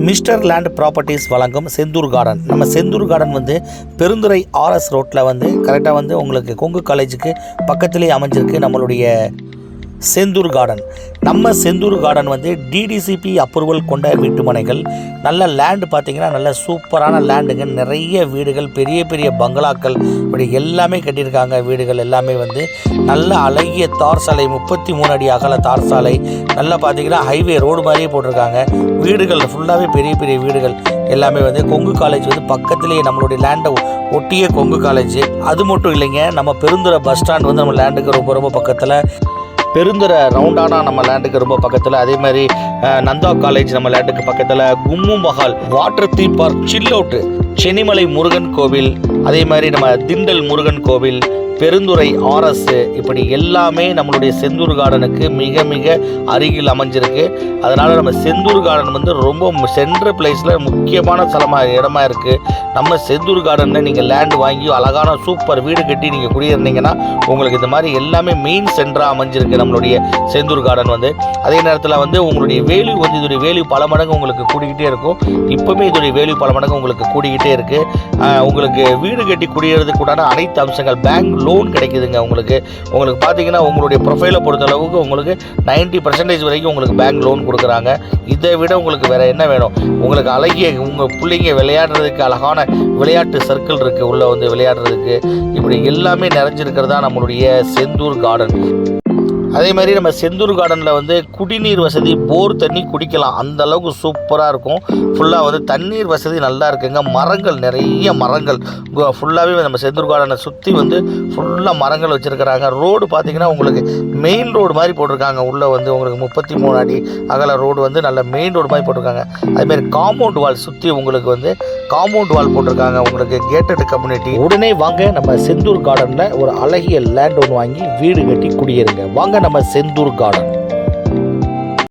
Mister land properties வழங்கும் Senthur garden. நம்ம Senthur garden வந்து பெருந்துறை ஆர்எஸ் ரோட்டில் வந்து கரெக்டாக வந்து உங்களுக்கு கொங்கு காலேஜுக்கு பக்கத்துலேயே அமைஞ்சிருக்கு நம்மளுடைய செந்தூர் கார்டன். நம்ம செந்தூர் கார்டன் வந்து டிடிசிபி அப்ரூவல் கொண்ட வீட்டு மனைகள். நல்ல லேண்டு பார்த்திங்கன்னா நல்ல சூப்பரான லேண்டுங்க. நிறைய வீடுகள், பெரிய பெரிய பங்களாக்கள் இப்படி எல்லாமே கட்டியிருக்காங்க. வீடுகள் எல்லாமே வந்து நல்ல அழகிய தார் சாலை, 33 அடி அகல தார் சாலை. நல்லா பார்த்திங்கன்னா ஹைவே ரோடு மாதிரியே போட்டிருக்காங்க. வீடுகள் ஃபுல்லாகவே பெரிய பெரிய வீடுகள் எல்லாமே வந்து கொங்கு காலேஜ் வந்து பக்கத்துலேயே நம்மளுடைய லேண்டை ஒட்டிய கொங்கு காலேஜ். அது மட்டும் இல்லைங்க, நம்ம பெருந்துறை பஸ் ஸ்டாண்ட் வந்து நம்ம லேண்டுக்கு ரொம்ப ரொம்ப பக்கத்தில், பெருந்துறை ரவுண்டானா நம்ம லேண்டுக்கு ரொம்ப பக்கத்தில், அதே மாதிரி நந்தா காலேஜ் நம்ம லேண்டுக்கு பக்கத்தில், கும்மு மஹால், வாட்டர் தீம் பார்க், சில் அவுட்டு, சென்னிமலை முருகன் கோவில், அதே மாதிரி நம்ம திண்டல் முருகன் கோவில், பெருந்துறை ஆர்எஸ், இப்படி எல்லாமே நம்மளுடைய செந்தூர் கார்டனுக்கு மிக மிக அருகில் அமைஞ்சிருக்கு. அதனால் நம்ம செந்தூர் கார்டன் வந்து ரொம்ப சென்ட்ரல் பிளேஸில் முக்கியமான இடமா இருக்குது. நம்ம செந்தூர் கார்டனில் நீங்கள் லேண்டு வாங்கி அழகான சூப்பர் வீடு கட்டி நீங்கள் குடியிருந்தீங்கன்னா உங்களுக்கு இந்த மாதிரி எல்லாமே மெயின் சென்டராக அமைஞ்சிருக்கு நம்மளுடைய செந்தூர் கார்டன் வந்து. அதே நேரத்தில் வந்து உங்களுடைய வேல்யூ வந்து இதோடைய வேல்யூ பல மடங்கு உங்களுக்கு கூடிக்கிட்டே இருக்கும். இப்போவுமே இதோடைய வேல்யூ பல மடங்கு உங்களுக்கு கூடிக்கிட்டே இருக்குது. உங்களுக்கு வீடு கட்டி குடியேறதுக்கு உண்டான அனைத்து அம்சங்கள், பேங்க் லோன் கிடைக்குதுங்க. உங்களுக்கு பார்த்தீங்கன்னா உங்களுடைய ப்ரொஃபைலை பொறுத்தளவுக்கு உங்களுக்கு 90% வரைக்கும் உங்களுக்கு பேங்க் லோன் கொடுக்குறாங்க. இதை விட உங்களுக்கு வேறு என்ன வேணும்? உங்களுக்கு அழகிய உங்கள் பிள்ளைங்க விளையாடுறதுக்கு அழகான விளையாட்டு சர்க்கிள் இருக்குது, உள்ளே வந்து விளையாடுறதுக்கு. இப்படி எல்லாமே நிறைஞ்சிருக்கிறதா நம்மளுடைய செந்தூர் கார்டன். அதே மாதிரி நம்ம செந்தூர் கார்டனில் வந்து குடிநீர் வசதி, போர் தண்ணி குடிக்கலாம், அந்த அளவுக்கு சூப்பராக இருக்கும். ஃபுல்லாக வந்து தண்ணீர் வசதி நல்லா இருக்குங்க. மரங்கள், நிறைய மரங்கள் ஃபுல்லாகவே நம்ம செந்தூர் கார்டனை சுற்றி வந்து ஃபுல்லாக மரங்கள் வச்சுருக்கிறாங்க. ரோடு பார்த்திங்கன்னா உங்களுக்கு மெயின் ரோடு மாதிரி போட்டிருக்காங்க. உள்ளே வந்து உங்களுக்கு 33 அடி அகல ரோடு வந்து நல்ல மெயின் ரோடு மாதிரி போட்டிருக்காங்க. அதுமாதிரி காம்பவுண்ட் வால் சுற்றி உங்களுக்கு வந்து காம்பவுண்ட் வால் போட்டிருக்காங்க. உங்களுக்கு கேட்டட் கம்யூனிட்டி. உடனே வாங்க நம்ம செந்தூர் கார்டனில் ஒரு அழகிய லேண்ட் ஒன்று வாங்கி வீடு கட்டி குடியேறுங்க. வாங்க நம்ம செந்தூர் கார்டன்.